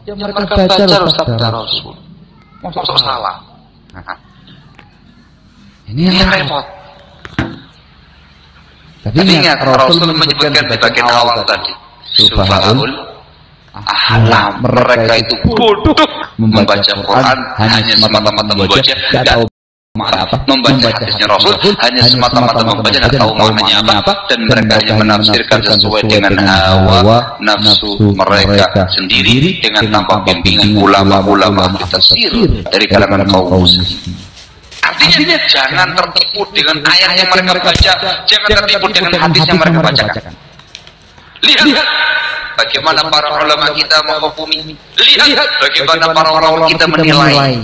Ya mereka baca sabda Rasul. Masuk salah. Ini yang repot. Tapi ingat Rasul menyebutkan di bagian awal tadi, Sufahaul ahlam, mereka itu bodoh membaca Quran hanya semata-mata membaca, tidak tahu makna apa, membaca hadisnya Rasul hanya semata-mata membaca, tidak tahu maknanya apa, dan mereka hanya menafsirkan sesuai dengan hawa nafsu mereka sendiri dengan tanpa bimbingan ulama-ulama tafsir dari kalangan kaum muslimin. Artinya jangan tertipu dengan ayat yang mereka baca, jangan tertipu dengan hadis yang mereka bacakan. Lihat bagaimana para ulama kita menghukumi, lihat bagaimana para ulama kita menilai.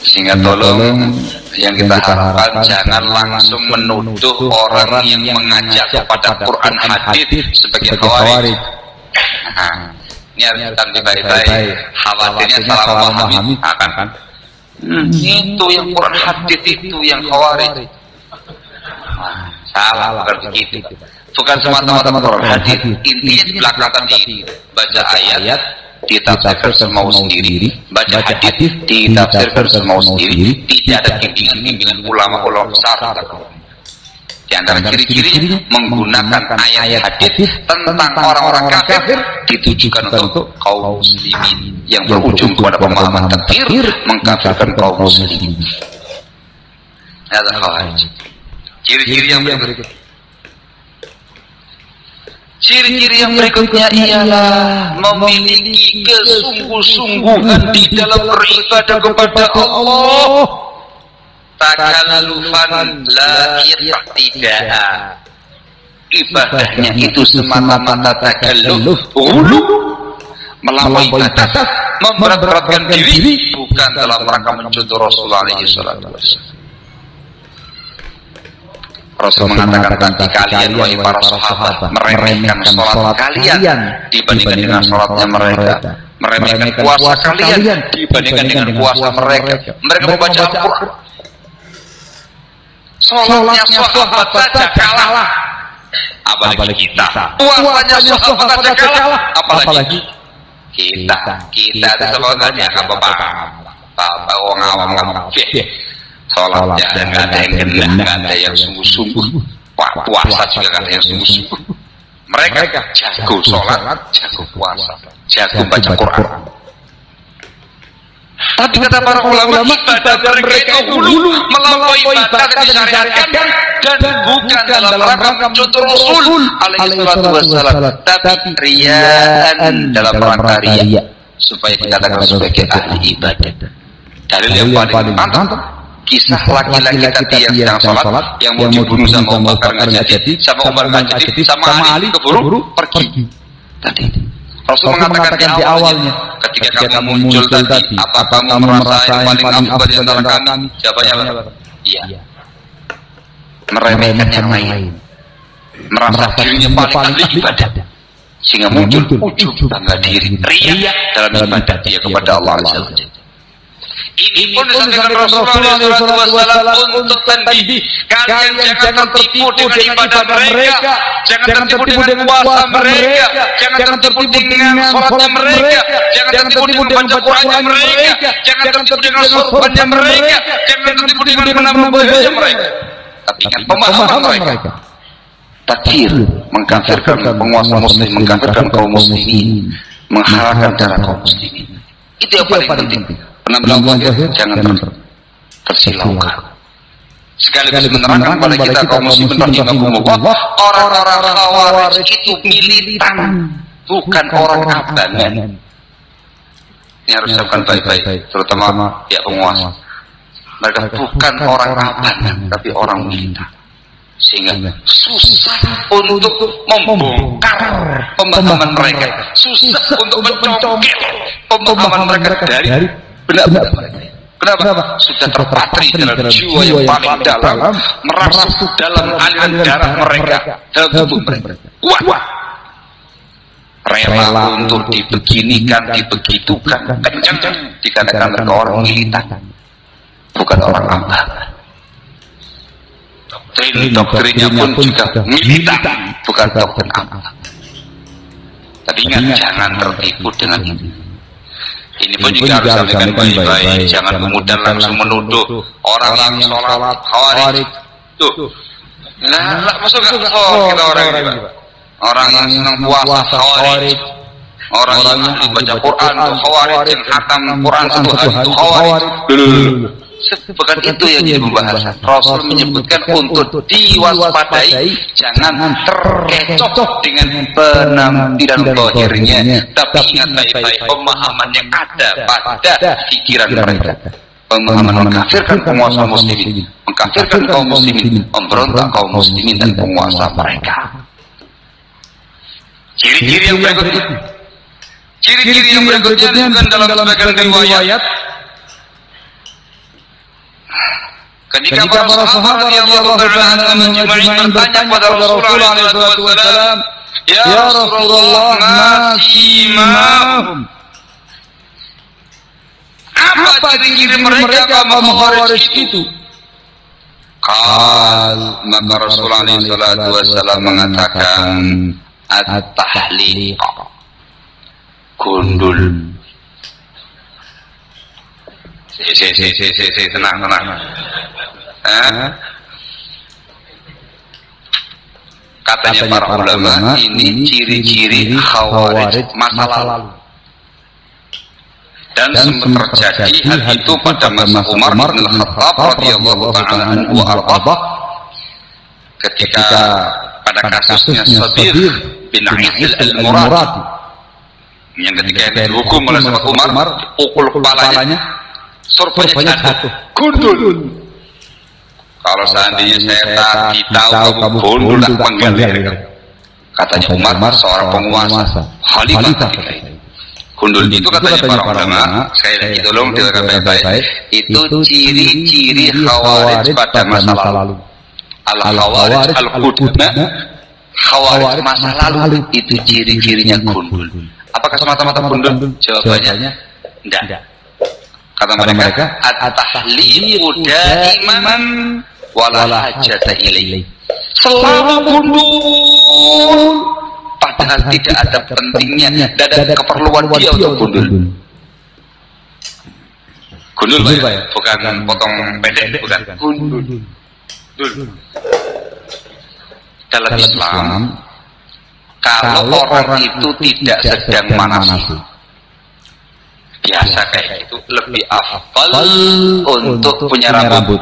Sehingga tolong yang kita harapkan jangan langsung menuduh orang yang mengajak kepada Quran hadis sebagai khawarij. Ini harus kita baik-baik, khawatirnya salah memahami akan itu yang Quran hadis itu yang khawarij. Salah, bukan begitu. Bukan semata-mata Quran hadis. Intinya di belakang tadi baca ayat ditafsirkan semau sendiri, baca hadis ditafsirkan semau sendiri, tidak ada bimbingan ulama-ulama besar. Di antara ciri-cirinya menggunakan ayat hadis tentang orang-orang kafir ditujukan untuk kaum muslimin yang berujung kepada pemahaman takfir, mengkafirkan kaum muslimin. Ada khawarij. Ciri-ciri yang berikut. Ciri-ciri yang berikutnya ialah memiliki kesungguh-sungguhan di dalam beribadah kepada Allah. Takallufan la irtidaa. Ibadahnya itu semata-mata takalluf, melampaui batas, memberat-beratkan diri, bukan dalam rangka mencontoh Rasulullah SAW. Rasul mengatakan nanti kalian wahai para sahabat meremehkan sholat kalian dibandingkan dengan sholatnya mereka, meremehkan puasa kalian dibandingkan dengan puasa mereka. Mereka membaca Al-Quran, sholatnya sahabat saja kalah, apalagi kita. Puasanya sahabat saja kalah, apalagi kita. Kita itu sholatnya apa-apa, orang awam-awam. Sholatnya nggak ada yang genah, nggak ada yang sungguh-sungguh. Puasa juga nggak ada yang sungguh-sungguh. Mereka jago sholat, jago puasa, jago baca Quran. Tapi kata para ulama, ibadah mereka hulu melampaui batas yang disyariatkan dan bukan dalam rangka contoh Rasul alaihi wasallam, tapi riyaan dalam rangka riya supaya dikatakan sebagai ahli ibadah. Dalil yang paling mantap, kisah laki-laki tadi yang sedang sholat, yang mau dibunuh sama Umar karena nggak jadi, sama Umar nggak jadi, sama Ali keburu pergi. Tadi Rasul mengatakan di awalnya, ketika kamu muncul tadi, apa kamu merasa yang paling afdal di antara kami? Jawabannya apa? Iya. Meremehkan yang lain, merasa dirinya paling ahli ibadah, sehingga muncul ujub bangga diri, riya dalam ibadah dia kepada Allah Azza wa Jalla. Ini pun disampaikan Rasulullah SAW untuk tanbih, kalian jangan tertipu dengan ibadah mereka, jangan tertipu dengan puasa mereka, jangan tertipu dengan sholatnya mereka, jangan tertipu dengan baca Qurannya mereka, jangan tertipu dengan sorbannya mereka, jangan tertipu dengan menambahnya mereka. Tapi ingat pemahaman mereka, takfir, mengkafirkan penguasa muslim, mengkafirkan kaum muslimin, menghalalkan darah kaum muslimin. Itu yang paling penting. Penampilan zahir jangan tersilaukan. Sekaligus menerangkan kepada kita kaum muslimin rahimahumullah, orang-orang khawarij itu militan, bukan orang abangan. Ini harus dilakukan baik-baik, terutama pihak penguasa. Mereka bukan orang abangan, tapi orang militan. Sehingga susah untuk membongkar pemahaman mereka, susah untuk mencongkel pemahaman mereka dari benar-benar. Kenapa? Sudah terpatri dalam jiwa yang paling dalam, merasuk dalam aliran darah mereka, dalam tubuh mereka. Kuat, rela untuk dibeginikan, dibegitukan, kencang dikatakan mereka orang militan, bukan orang ambang. Doktrinnya pun juga militan, bukan doktrin ambang. Tapi ingat, jangan tertipu dengan ini. Ini pun juga harus sampaikan baik-baik. Jangan kemudian langsung menuduh orang yang sholat khawarij. Tuh, lah masuk nggak kita orang ini, Pak. Orang yang senang puasa khawarij, orang yang ahli baca Quran itu khawarij, yang khatam Quran satu hari itu khawarij. Bukan itu yang jadi pembahasan. Rasul menyebutkan untuk diwaspadai, jangan terkecoh dengan penampilan zahirnya, tapi ingat baik-baik pemahaman yang ada pada pikiran mereka. Pemahaman mengkafirkan penguasa muslimin, mengkafirkan kaum muslimin, memberontak kaum muslimin dan penguasa mereka. Ciri-ciri yang berikutnya, ciri-ciri yang berikutnya disebutkan dalam sebagian riwayat. Ketika para sahabat radhiyallahu anhum ajma'in bertanya kepada Rasulullah SAW, "Ya Rasulullah, ma simahum?" Apa ciri-ciri mereka kaum Khawarij itu? Maka Rasulullah SAW mengatakan, at-tahliq, gundul. Tenang. Katanya para ulama, ini ciri-ciri Khawarij masa lalu. Dan sempat terjadi hal itu pada masa Umar bin Khattab radhiyallahu ta'ala anhu wa ardhah, ketika pada kasusnya Sabir bin Aisil al-Muradi, yang ketika dihukum oleh sahabat Umar, dipukul kepalanya, survanya jatuh, gundul. Kalau seandainya saya tadi tahu kamu gundul tak penggal. Katanya Umar seorang penguasa, khalifah kita ini. Gundul itu katanya para ulama, sekali lagi tolong dengarkan baik-baik, itu ciri-ciri Khawarij pada masa lalu. Al-Khawarij al-Qudma, Khawarij masa lalu itu ciri-cirinya gundul. Apakah semata-mata gundul? Jawabannya tidak. Kata mereka, at-tahliqu daiman wala hajata ilaih. Selalu gundul, padahal tidak ada pentingnya, tidak ada keperluan dia untuk gundul. Gundul ya? Bukan potong pendek, bukan. Gundul. Dalam Islam, kalau orang itu tidak sedang manasik, biasa kayak gitu, lebih afdal untuk punya rambut.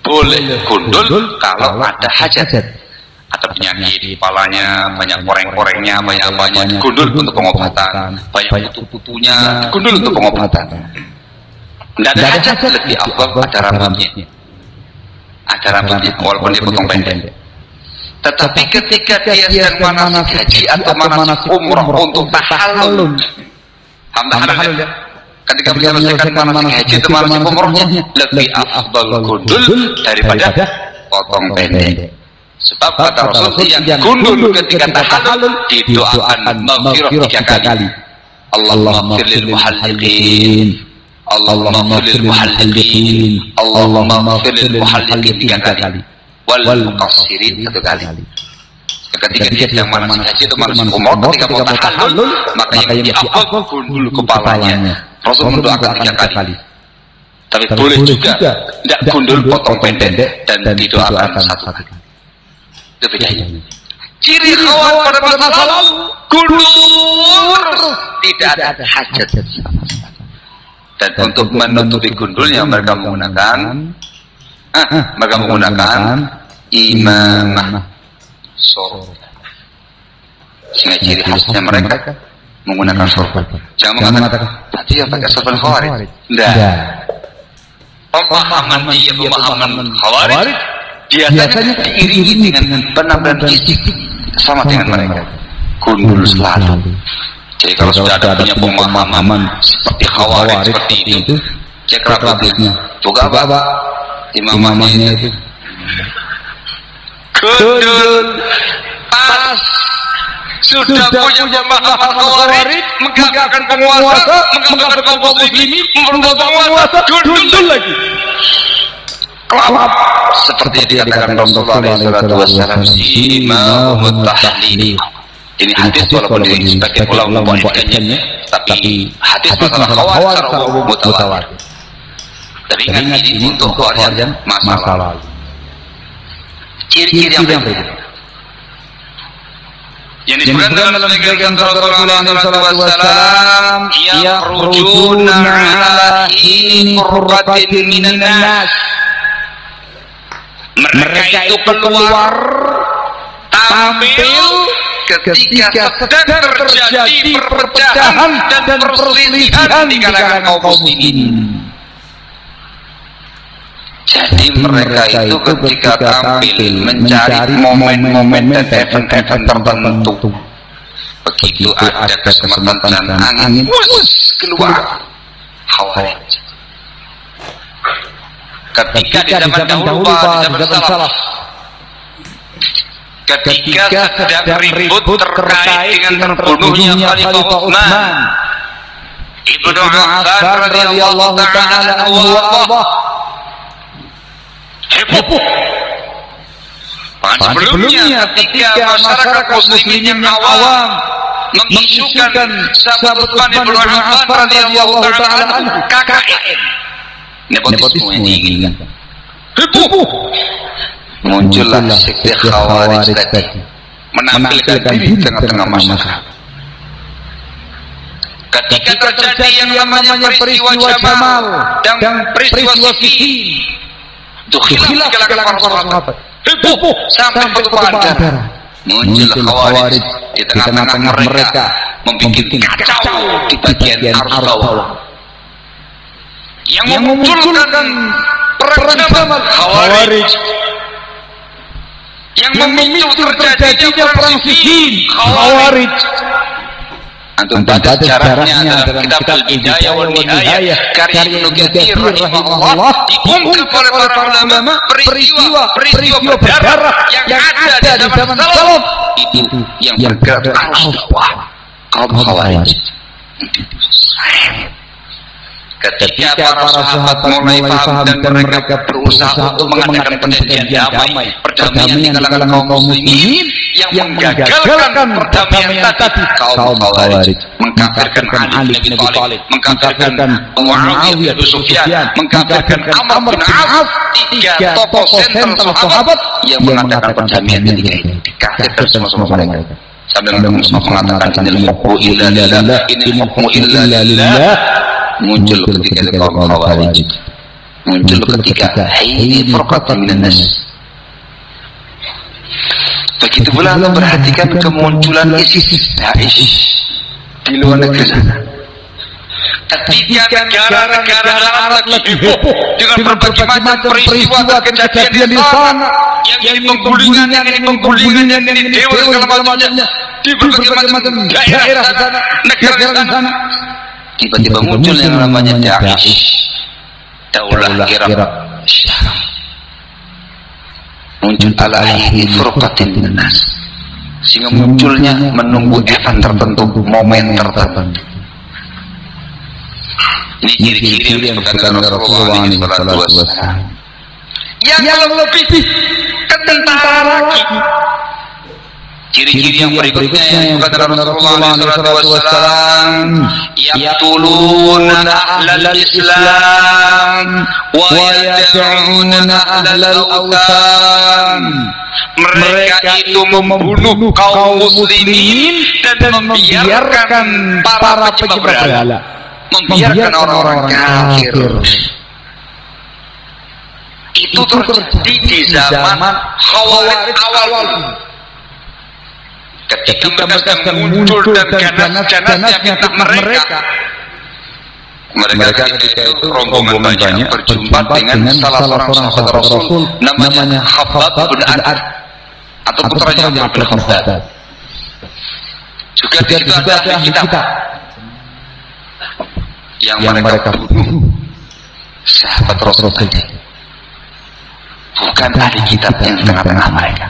Boleh gundul kalau ada hajat, ada penyakit di kepalanya, banyak koreng-korengnya, banyak apanya, gundul untuk pengobatan, banyak putu-putunya, gundul untuk pengobatan. Tidak ada hajat, lebih afdal ada rambutnya. Ada rambutnya, walaupun dipotong pendek. Tetapi ketika dia sedang manasik haji atau manasik umrah untuk tahallul, tahallul ya. Ketika menyelesaikan manasik haji atau manasik umrahnya, lebih afdal gundul daripada potong pendek. Sebab kata Rasul, yang gundul ketika tahallul didoakan maghfirah 3 kali. Allahumma ighfir lil muhalliqin, Allahumma ighfir lil muhalliqin, Allahumma ighfir lil muhalliqin 3 kali. Wal muqassirin 1 kali. Ketika dia sedang manasik haji atau manasik umrah, ketika mau tahallul, maka yang diafdal gundul kepalanya. Rasul mendoakan 3 kali. Tapi boleh juga tidak gundul, potong pendek dan didoakan 1 kali. Itu bedanya. Ciri Khawarij pada masa lalu gundul, tidak ada hajat. Dan untuk menutupi gundulnya mereka menggunakan imamah sorban. Sehingga ciri khasnya mereka menggunakan sorban. Jangan mengatakan tadi yang pakai sorban Khawarij. Tidak. Pemahaman Khawarij biasanya diiringi dengan penampilan fisik sama dengan mereka. Gundul selalu. Jadi kalau sudah ada punya pemahaman seperti Khawarij seperti itu, cek rambutnya. Juga apa? Imamahnya itu gundul, pas sudah punya pemahaman Khawarij, menggagalkan penguasa, menggagalkan kaum muslimin, memberontak penguasa, gundul lagi. Kelap seperti yang dikatakan Rasulullah SAW, simahum tahliq, Ini hadis walaupun di sebagian ulama membolehkannya, tapi hadis masalah khawarij secara umum mutawatir. Tapi ingat ini untuk khawarij masa lalu. Ciri-ciri yang berikut yang disebutkan dalam sebagian Rasulullah SAW, yakhrujuna ala hini qurratin minan nas. Mereka itu keluar tampil ketika sedang terjadi perpecahan dan perselisihan di kalangan kaum muslimin. Jadi mereka itu ketika tampil mencari momen-momen dan event-event tertentu. Begitu ada kesempatan angin, keluar Khawarij. Ketika di zaman dahulu, di zaman salaf, ketika sedang ribut terkait dengan terbunuhnya Khalifah Utsman Ibnu Affan radhiyallahu taala anhu wa ardhah, heboh. Sebelumnya ketika masyarakat muslimin yang awam mengisukan sahabat Utsman bin Affan radhiyallahu taala anhu KKN, nepotisme yang diinginkan, heboh. Muncullah sekte Khawarij tadi, menampilkan diri di tengah-tengah masyarakat. Ketika terjadi yang namanya peristiwa Jamal dan peristiwa Siffin, itu khilaf di kalangan para sahabat, heboh sampai bertumpahan darah. Muncul Khawarij di tengah-tengah mereka, membuat kacau di bagian arus bawah, yang memunculkan perang Jamal Khawarij, yang memicu terjadinya perang Siffin Khawarij. Antum baca sejarahnya dalam kitab Al-Bidayah wa Nihayah karya Ibnu Katsir rahimahullah, diungkap oleh para ulama peristiwa berdarah yang ada di zaman salaf itu yang bergerak arus bawah kaum Khawarij. Ketika para sahabat mulai paham dan mereka berusaha untuk mengadakan perjanjian damai, perdamaian di kalangan kaum muslimin yang menggagalkan perdamaian tadi, kaum Khawarij mengkafirkan Ali bin Abi Thalib, mengkafirkan Muawiyah bin Sufyan, mengkafirkan Amr bin Auf, tiga tokoh sentral sahabat yang mengadakan perdamaian ketika ini, dikafirkan semua mereka. Sambil mengatakan ini hukmu illa lillah, ini hukmu illa lillah. Muncul ketika kaum Khawarij, muncul ketika ini furqatan minan nas. Begitu pula perhatikan kemunculan ISIS, Daesh di luar negeri sana. Ketika negara-negara Arab lagi heboh dengan berbagai macam peristiwa dan kejadian di sana, yang ini penggulingan, yang ini penggulingan, yang ini dewa segala macamnya di berbagai macam daerah di sana, negara di sana. Tiba-tiba muncul yang namanya Daesh, Daulah Irak, muncul ala aini furqatin minan nas, sehingga munculnya menunggu event tertentu, momen tertentu. Ini ciri-ciri yang disebutkan Rasulullah SAW. Yang lebih kentara lagi, ciri-ciri yang berikutnya yang dikatakan Rasulullah SAW, yaqtuluna ahlal Islam wa yad'una ahlal awthan. Mereka itu membunuh kaum muslimin dan membiarkan para penyembah berhala, membiarkan orang-orang kafir. Itu terjadi di zaman Khawarij awal. Ketika mereka muncul dan ganas-ganasnya fitnah mereka ketika itu rombongan banyak berjumpa dengan salah seorang sahabat Rasul namanya Khabbab bin Arad atau putranya Umar bin Khattab. Juga di situ ada ahli kitab yang mereka bunuh sahabat Rasul tadi. Bukan ahli kitab yang tengah-tengah mereka,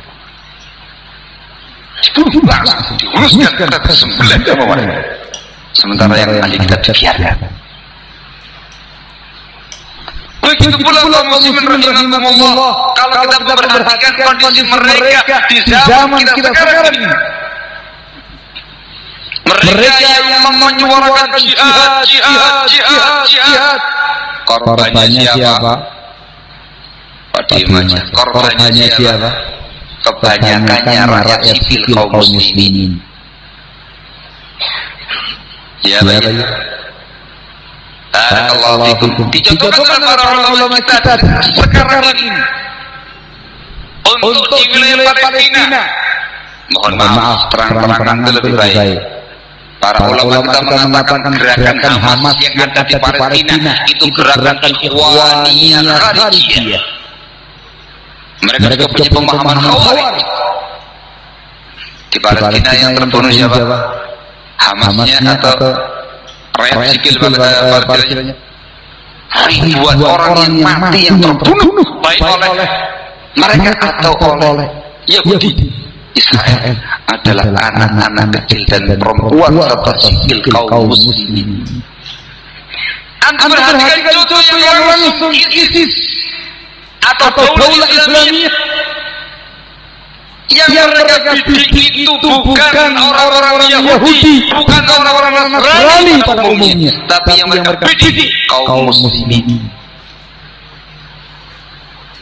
langsung diuruskan ke sembelah sama mereka, sementara yang ahli kitab dibiarkan. Begitu pula kaum muslimin rahimahumullah, kalau kita memperhatikan kondisi mereka di zaman kita sekarang ini, mereka yang menyuarakan jihad. Korbannya siapa? Korbannya siapa? Kebanyakannya rakyat sipil kaum muslimin. Ya baik. Barakallahu fikum. Dicontohkan para ulama kita sekarang ini untuk di wilayah Palestina. Mohon maaf, terang-terangan itu lebih baik. Para ulama kita mengatakan gerakan Hamas yang ada di Palestina itu gerakan ikhwaniyah kharijiyah. Mereka juga punya pemahaman khawarij. Di Palestina yang terbunuh siapa? Hamasnya atau rakyat sipil Palestina? Ribuan orang yang mati yang terbunuh baik oleh mereka atau oleh Yahudi. Israel adalah anak-anak kecil dan perempuan serta sipil kaum muslimin. Anda perhatikan contoh yang langsung ISIS atau Daulah Islamiyah yang mereka bidik itu bukan orang-orang Yahudi, bukan orang-orang Nasrani pada umumnya, tapi yang mereka bidik kaum muslimin.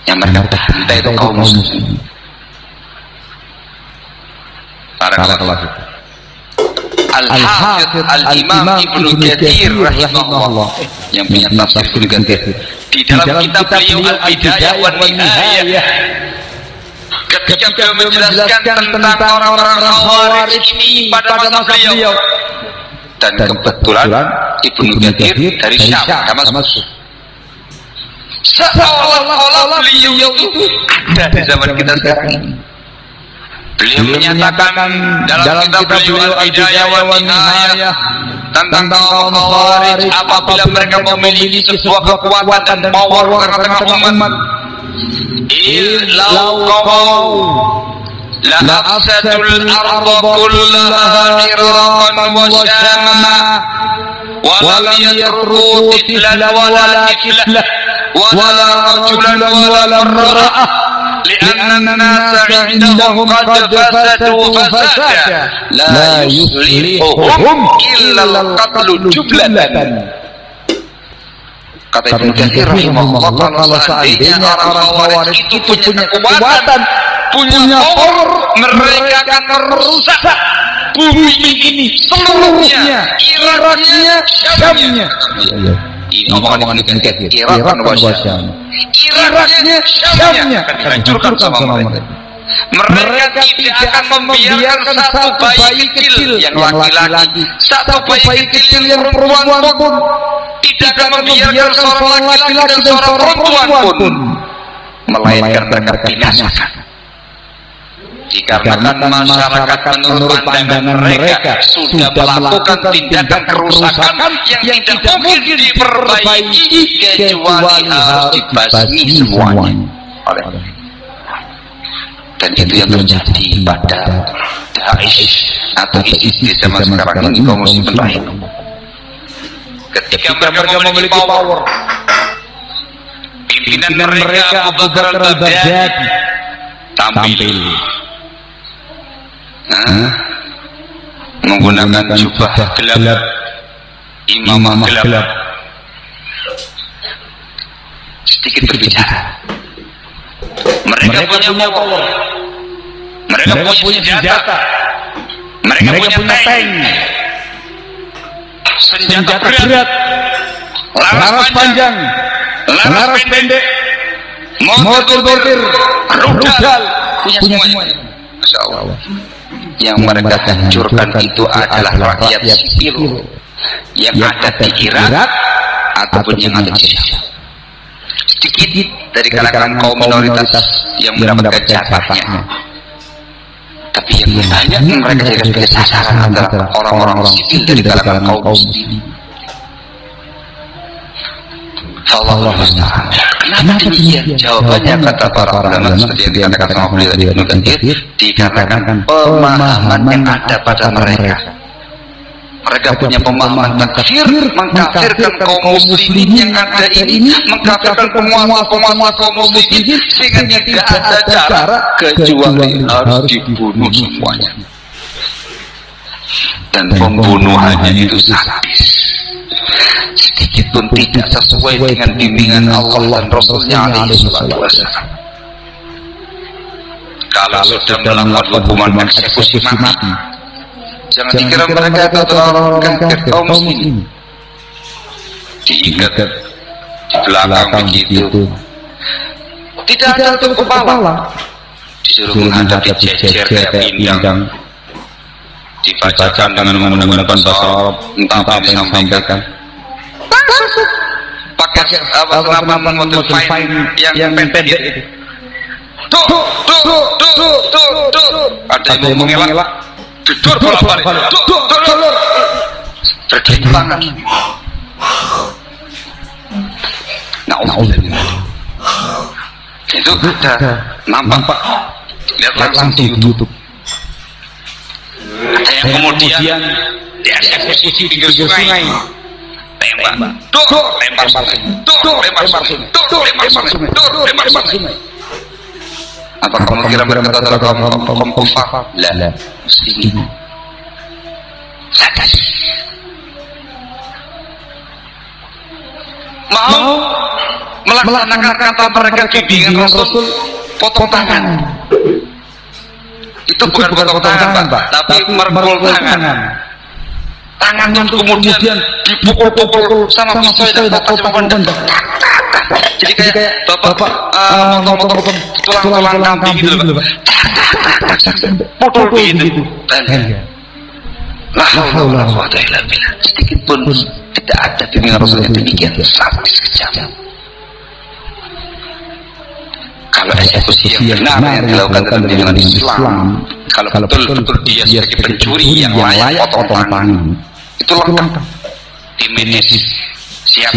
Yang mereka bantai itu kaum muslimin. Al-Hafidh Al-Imam Ibnu Katsir rahimahullah yang punya tafsir Ibnu Katsir di dalam kitab beliau Al-Bidayah wan Nihayah, ketika beliau menjelaskan tentang orang-orang Khawarij ini pada masa beliau, dan kebetulan Ibnu Katsir dari Syam, Damaskus, seolah-olah beliau itu ada di zaman kita sekarang ini. Beliau menyatakan dalam kitab beliau Al-Bidayah wan Nihayah tentang kaum Khawarij apabila mereka memiliki sebuah kekuatan dan power di tengah-tengah umat, illau qaw la afsadul arda kullaha iraqan wa syama wa lam yatruku tiflan wala tiflah wala rajulan wala mar'ah لأن الناس عندهم قد فسدوا فسادا لا يصلحهم إلا القتل جملة. Kata Ibnu Katsir rahimahullah, kalau seandainya orang Khawarij itu punya kekuatan, punya power, mereka akan merusak bumi ini seluruhnya, Iraknya, Syamnya. Ini omongan Ibnu Katsir, Irak dan Syam. Iraknya, Syamnya akan dihancurkan sama mereka. Mereka tidak akan membiarkan satu bayi kecil yang laki-laki, satu bayi kecil yang perempuan pun, tidak akan membiarkan seorang laki-laki dan seorang perempuan pun, melainkan mereka binasakan. Dikarenakan masyarakat menurut pandangan mereka sudah melakukan tindakan kerusakan yang tidak mungkin diperbaiki kecuali harus dibasmi semuanya. Dan itu yang terjadi pada Daesh atau ISIS di zaman sekarang ini, kaum muslimin lain. Ketika mereka memiliki power, pimpinan mereka Abu Bakar al-Baghdadi tampil menggunakan jubah gelap, imamah gelap, sedikit berbicara. Mereka punya power, mereka punya senjata, mereka punya tank, senjata berat, laras panjang, laras pendek, mortir, rudal, punya semuanya. Masya Allah. Yang mereka hancurkan itu adalah rakyat sipil yang ada di Irak ataupun yang ada di Syam. Sedikit dari kalangan kaum minoritas yang mendapatkan jatahnya, tapi yang banyak mereka jadi sasaran adalah orang-orang sipil dari kalangan kaum muslimin. Allah musta'an. Kenapa demikian? Jawabannya kata para ulama seperti yang dikatakan sama beliau tadi, Ibnu Katsir, dikarenakan pemahaman yang ada pada mereka. Mereka punya pemahaman takfir, mengkafirkan kaum muslimin yang ada ini, mengkafirkan penguasa kaum muslimin, sehingga tidak ada cara kecuali harus dibunuh semuanya. dan pembunuhannya itu sadis, sedikit pun tidak sesuai dengan bimbingan Allah dan Rasulnya alaihi wasallam. Kalau sudah melakukan hukuman eksekusi mati, jangan dikira mereka itu orang kafir kaum muslimin. Diikat di belakang begitu, tidak ada tutup kepala, disuruh menghadap dijejer kayak pinggang, dibacakan dengan menggunakan bahasa Arab entah apa yang disampaikan, pakai senapan model fine yang pendek itu. Tuh, ada yang mau mengelak, gedor bolak-balik, bergelimpangan. Itu ada nampak, lihat langsung di YouTube. Ada yang kemudian dieksekusi di pinggir sungai, tembak, lempar sungai. Apa kamu kira mereka adalah kaum kufar? La, muslimin. Sadar. Mau melaksanakan kata mereka bimbingan Rasul, potong tangan. Itu bukan potong tangan, Pak, tapi merpul tangan. Tangannya kemudian dipukul-pukul sama pisau dan potong pendek. Jadi kayak bapak motong tulang kambing gitu loh, Pak. Potong begitu. La haula wala quwwata illa billah. Sedikit pun tidak ada bimbingan Rasul yang demikian sadis kejam. Kalau eksekusi yang benar yang dilakukan dalam bimbingan Islam, kalau betul-betul dia sebagai pencuri yang layak potong tangan, itu lengkap. Tim medis siap.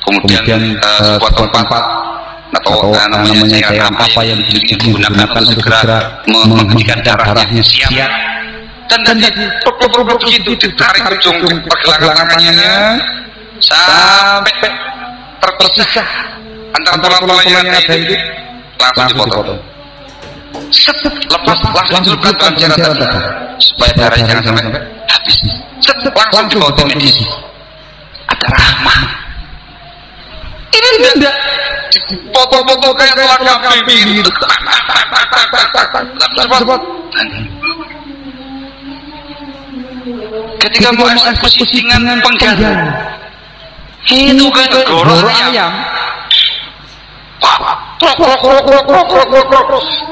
Kemudian sebuah tempat atau namanya cairan apa yang digunakan untuk segera menghentikan darahnya siap. Dan begitu ditarik ujung pergelangan tangannya sampai terpisah antara tulang-tulang yang ada itu, langsung dipotong. Lepas langsung dilakukan cairan tadi supaya darahnya jangan sampai habis. Langsung dipotong medis. Ada rahmah. Ini tidak potong-potong kayak tulang kambing itu. Ketika mau eksekusi dengan penggal, itu kan goror ayam.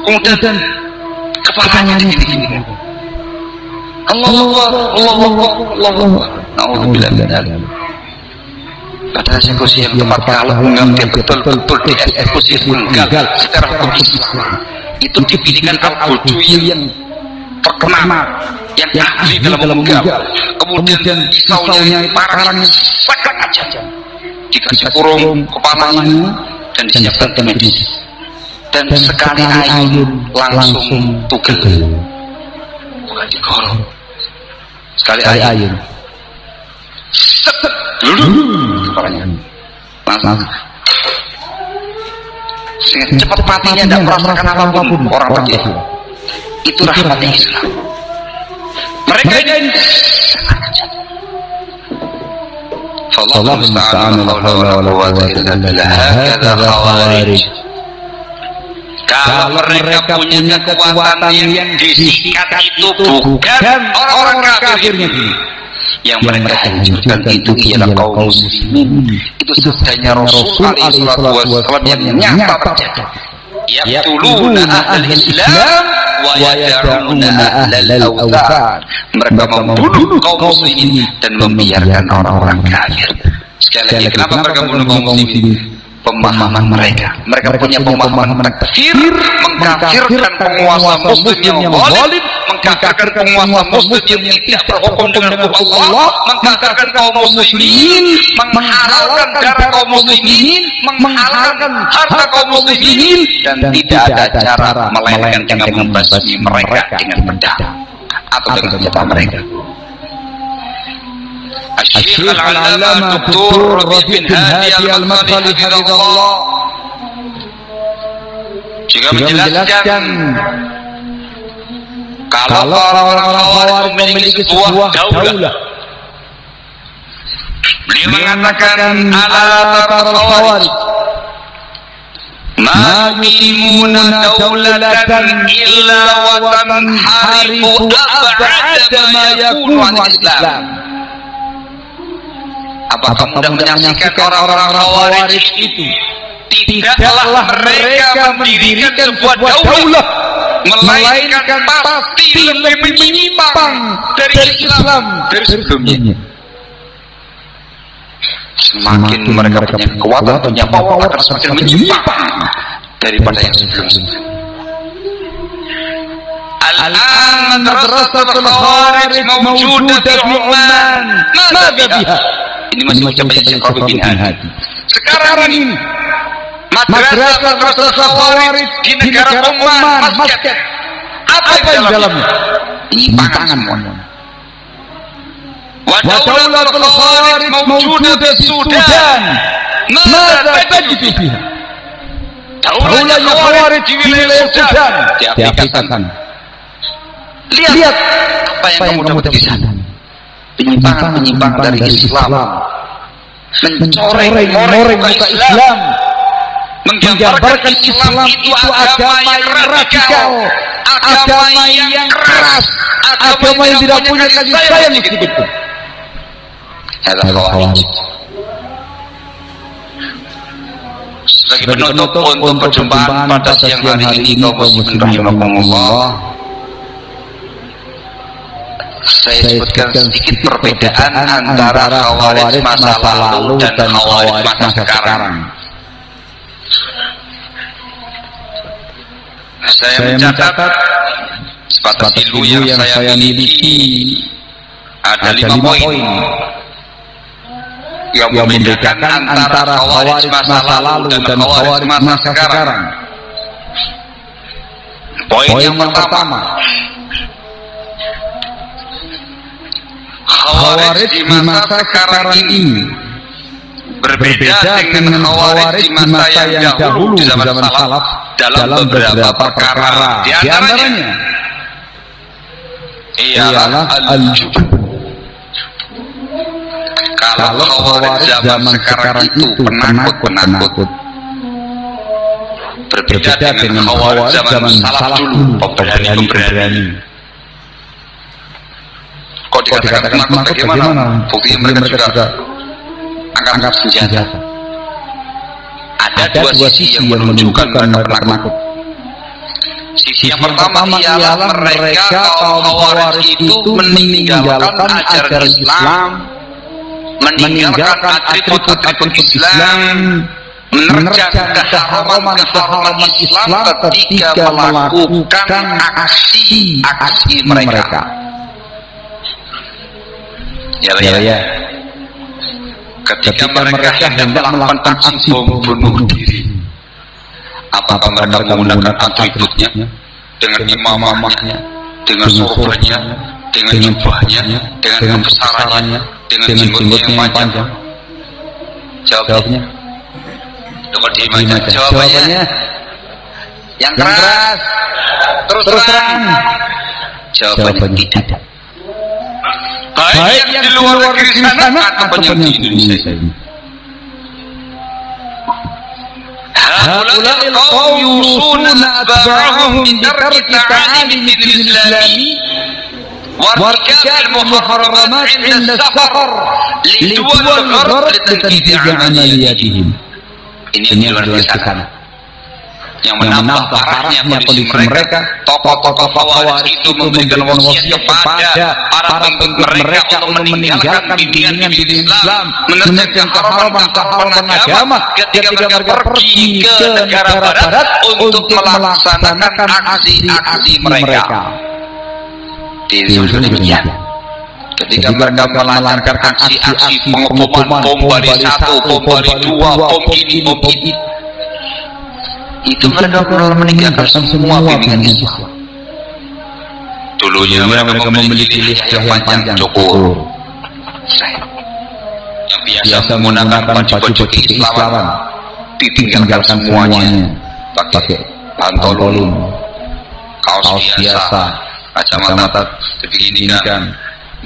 Kemudian kepalanya gini. Allah. Pada eksekusi yang tepat, kalau mengambil betul-betul dieksekusi penggal secara hukum Islam, itu dipilihkan al-Qudui yang terkenal, yang ahli dalam menggal. Kemudian pisaunya parangnya sangat aja, dikasih kurung kepalanya dan disiapkan ke medis. Dan sekali ayun langsung tugel, bukan digorong. Sekali ayun kepalanya langsung cepat matinya, tidak merasakan apapun orang pergi. Itu rahmatnya Islam. Mereka ini Allah musta'an la haula wala quwwata illa billah. Hakadha khawarij. Kalau mereka punya kekuatan yang disikat itu bukan orang-orang kafirnya ini. Yang mereka hancurkan itu ialah kaum muslimin. Itu sabdanya Rasul alaihi wasallam yang nyata terjadi. Yaqtuluna ahlal Islam wa yad'una ahlal awthan. Mereka membunuh kaum muslimin dan membiarkan orang-orang kafir. Sekali lagi, kenapa mereka membunuh kaum muslimin? Pemahaman mereka punya pemahaman takfir, mengkafirkan penguasa muslim yang zalim, mengkafirkan penguasa muslim yang tidak berhukum dengan hukum Allah, mengkafirkan kaum muslimin, menghalalkan darah kaum muslimin, menghalalkan harta kaum muslimin, dan tidak ada cara melainkan dengan membasmi mereka dengan pedang atau dengan senjata mereka. Asy-Syaikh Al-'Allamah Dr. Rabi' bin Hadi Al-Madkhali hafizahullah juga menjelaskan Kalau orang-orang Khawarij memiliki sebuah daulah, beliau mengatakan ala taral Khawarij ma yuqimuna daulatan illa wa tanharifu ab'ada ma yakunu al-Islam. Apakah kamu menyaksikan orang-orang Khawarij itu? Tidaklah mereka mendirikan sebuah daulah, melainkan pasti lebih menyimpang dari Islam dari sebelumnya. Semakin mereka punya kekuatan, punya power, semakin menyimpang daripada yang sebelumnya. Al-an madrasatul Khawarij mawjudah fi Oman. Mada biha? Ini masih ucapan Syekh Rabi' bin Hadi. Sekarang ini madrasah Khawarij di negara Oman, Muscat. Apa yang dalamnya? Penyimpangan semuanya. Wa daulatul Khawarij mawjudah di Sudan. Mada tajidu fiha? Daulah Khawarij di wilayah Sudan diaplikasikan. Lihat apa yang kamu dapat di sana. Penyimpangan dari Islam, mencoreng muka Islam, menggambarkan Islam itu agama yang radikal, agama yang keras, agama yang tidak punya kasih sayang sedikitpun. Sebagai penutup untuk perjumpaan pada siang hari ini, kaum muslimin rahimakumullah, saya sebutkan sedikit perbedaan antara Khawarij masa lalu dan Khawarij masa sekarang. Saya mencatat sebatas ilmu yang saya miliki ada 5 poin yang membedakan antara Khawarij masa lalu dan Khawarij masa sekarang. Poin yang pertama, Khawarij di masa sekarang ini berbeda dengan Khawarij di masa yang dahulu di zaman salaf dalam beberapa perkara. Di antaranya ialah al-jubn. Kalau Khawarij zaman sekarang itu penakut, berbeda dengan Khawarij zaman salaf dulu, pemberani. Kok dikatakan penakut bagaimana? Buktinya mereka juga angkat senjata. Ada dua sisi yang menunjukkan mereka penakut. Sisi yang pertama ialah mereka kaum Khawarij itu meninggalkan ajaran Islam, meninggalkan atribut-atribut Islam, menerjang keharaman Islam ketika melakukan aksi mereka. Ya. Ketika mereka hendak melakukan aksi bom bunuh diri, apakah mereka menggunakan atributnya, dengan imamahnya, dengan sorbannya, dengan jubahnya, dengan kebesarannya, dengan jenggotnya yang panjang? Jawabnya, coba diimajinkan jawabannya yang keras, terus terang. Jawabannya tidak. Baik yang di luar negeri sana ataupun yang di Indonesia ini. Haula'il qaum yusuna atba'ahum bi tarki ta'alim al-islami wa irtikab al-muharramat 'inda as-safar lidul gharb litanfidhi 'amaliyatihim. Ini di luar negeri sana yang menambah parahnya kondisi mereka. Tokoh-tokoh Khawarij itu memberikan wasiat kepada para pengikut mereka untuk meninggalkan bimbingan Islam, menegakkan keharaman agama ketika mereka pergi ke negara barat untuk melaksanakan aksi-aksi mereka. Demikian. Ketika mereka melancarkan aksi-aksi pengeboman, bom bari 1, bom bari 2, bom ini, bom itu, itu mereka meninggalkan semua bimbingan Islam. Dulunya mereka memiliki lidah yang panjang cukur, yang biasa menggunakan baju-baju keislaman, ditinggalkan semuanya, pakai pantolon, kaos biasa, kacamata dibeginikan,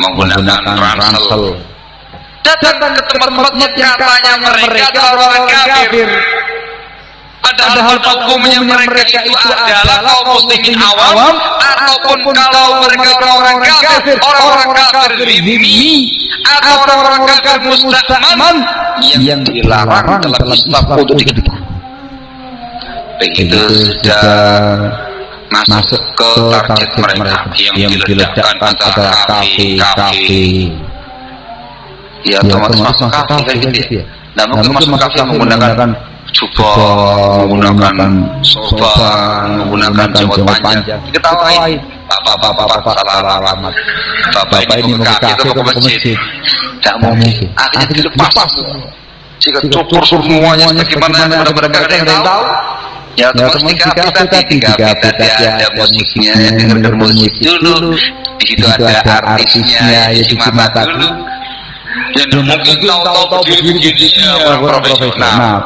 menggunakan ransel, datang ke tempat-tempat yang katanya mereka adalah orang kafir. Padahal hukumnya mereka itu adalah kaum muslimin awam, ataupun kalau mereka orang kafir, orang kafir zimmi, atau orang kafir musta'man yang dilarang dalam Islam untuk diketahui. Begitu sudah masuk ke target mereka yang diledakkan adalah kafe. Ya otomatis masuk kafe kan gitu ya. Nah mungkin masuk kafe menggunakan jubah, menggunakan sofa, menggunakan jenggot panjang, diketahui bapak salah alamat, bapak ini mau ke kafe atau ke masjid, tidak mungkin. Akhirnya dilepas. Jika cukur semuanya bagaimana mereka ada yang tahu, ya otomatis di kafe tadi ada musiknya, dengarkan musik dulu, di situ ada artisnya, disimak dulu, yang mungkin tahu begini-begini orang profesional.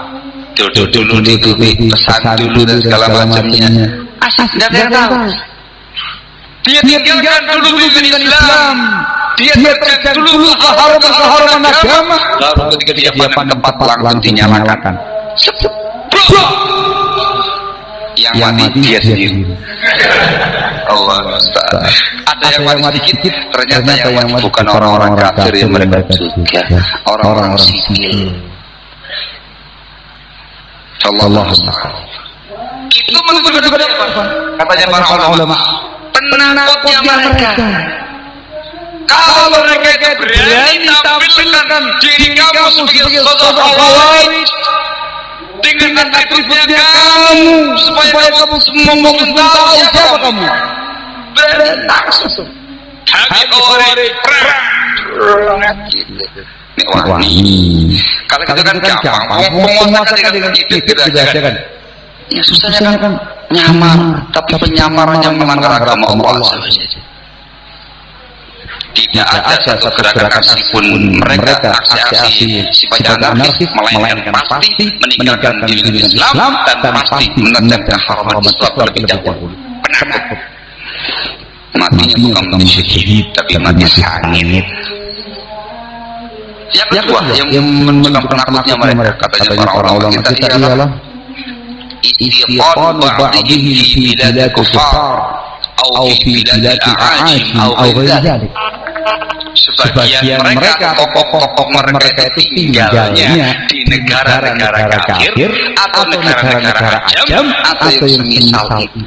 Dulu pesan dulu dan segala macamnya. Asal tidak ada yang tahu. Dia tinggalkan dulu dengan Islam. Dia terjun dulu keharaman agama. Lalu ketika dia pada tempat langsung dinyalakan. Yang mati dia sendiri. Allah Ustaz. Ada yang mati sedikit, ternyata yang mati bukan orang-orang kafir yang mereka juga orang-orang sipil. Allah itu menunjukkan apa? Katanya para ulama, penakutnya mereka. Kalau mereka itu berani tampilkan diri kamu sebagai sosok khawarij dengan atributnya kamu, supaya kamu semua tahu siapa kamu. Berani langsung. Kami khawarij. Wah ini kalau kita kan gampang, penguasa kan dengan itu tidak kan. Ya susahnya kan nyamar, tapi penyamarannya melanggar agama Allah saja. Tidak ada satu gerakan pun mereka aksi-aksi sifatnya anarkis, melainkan pasti meninggalkan diri Islam dan pasti menentang haram Islam terlebih dahulu. Penakut. Matinya bukan mati syahid, tapi mati sangit. Yang kedua, yang menunjukkan penakutnya mereka, katanya para ulama kita ialah istiqan ba'dihim fi bilad kufar atau fi bilad a'ajim atau ghairi. Sebagian mereka, tokoh-tokoh mereka itu tinggalnya di negara-negara kafir atau negara-negara ajam atau yang semisal itu.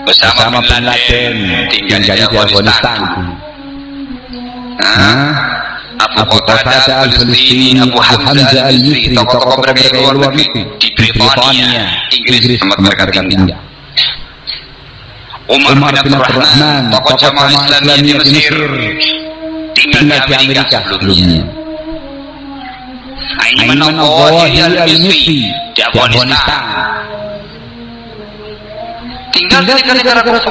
Bersama Bin Laden tinggalnya di Afghanistan. Abu Qatadah al-Falistini, Abu Hamzah al-Misri, tokoh-tokoh mereka luar negeri di Britania, Inggris tempat mereka tinggal. Umar bin Abdurrahman, tokoh jamaah Islamiyah di Mesir, tinggal di Amerika sebelumnya. Ayman al-Misri di Afghanistan, tinggal di negara kafir.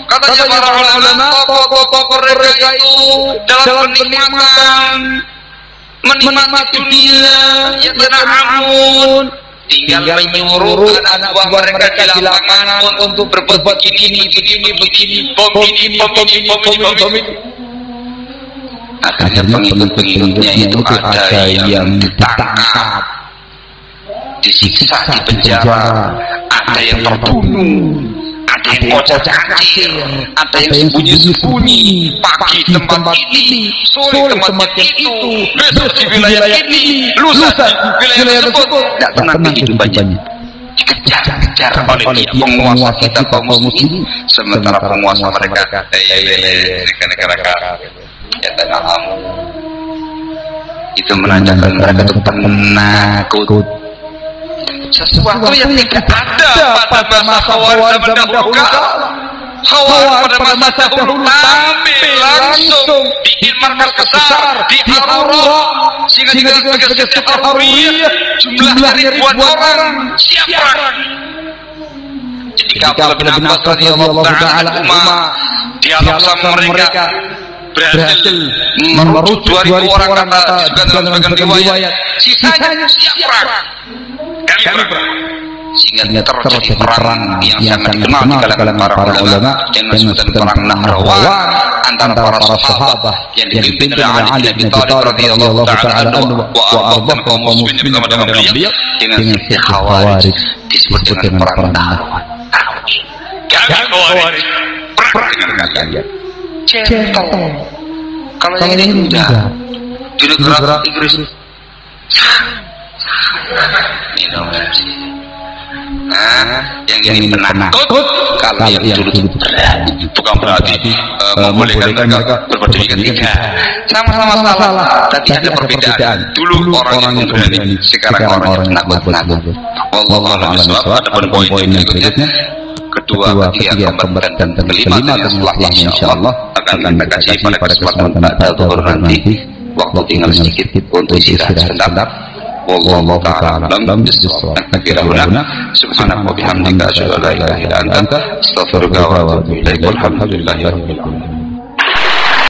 Katanya para ulama, tokoh-tokoh mereka itu dalam menikmati dunia yang tenang, tinggal menyuruh anak buah mereka di lapangan untuk berbuat begini, bom ini. Akhirnya pengikut-pengikutnya itu ada yang ditangkap, disiksa di penjara, ada yang terbunuh, ada yang kocak-kacir, ada yang sembunyi-sembunyi, pagi tempat ini, sore tempat itu, besok di wilayah ini, lusa di wilayah tersebut. Tidak tenang kehidupannya, dikejar-kejar oleh dia penguasa kita kaum muslimin, sementara penguasa mereka negara-negara kafir ya tenang. Itu menandakan mereka itu penakut. Sesuatu yang tidak ada pada masa Khawarij zaman dahulu kala. Khawarij pada masa dahulu tampil langsung di markas besar di Arura, sehingga sebagai Al-Hurriyah jumlah ribuan orang siap perang. Jadi kalau bin Abbas radhiyallahu ta'ala anhu di alam mereka berhasil merujuk 2.000 orang kata sebagian riwayat, sisanya siap perang. Kami perang. sehingga terjadi perang yang sangat dikenal di kalangan para ulama yang disebut perang Nahrawan antara para sahabat yang dipimpin oleh Ali bin Abi Thalib radhiyallahu taala anhu wa ardah kaum muslimin bersama dengan beliau dengan sekte Khawarij disebut dengan perang Nahrawan. Jangan Khawarij perang dengan kalian. Centong. Kalau yang ini udah di negara Inggris minum yang ini penakut kalau yang dulu bukan berarti membolehkan mereka berpendidikan tidak, sama-sama salah, tapi ada perbedaan. Dulu orang yang berani, sekarang orang yang penakut. Wallahu a'lam bishawab. Ada poin yang berikutnya, kedua, ketiga, keempat dan kelima, dan setelahnya insyaallah akan kita kaji pada kesempatan pada zuhur nanti. Waktu tinggal sedikit untuk istirahat sebentar. Wallahu ta'ala a'lam bishawab. Subhanallah wa bihamdika asyhadu an la ilaha illa anta astaghfiruka wa atubu ilaik. Walhamdulillahirabbil alamin.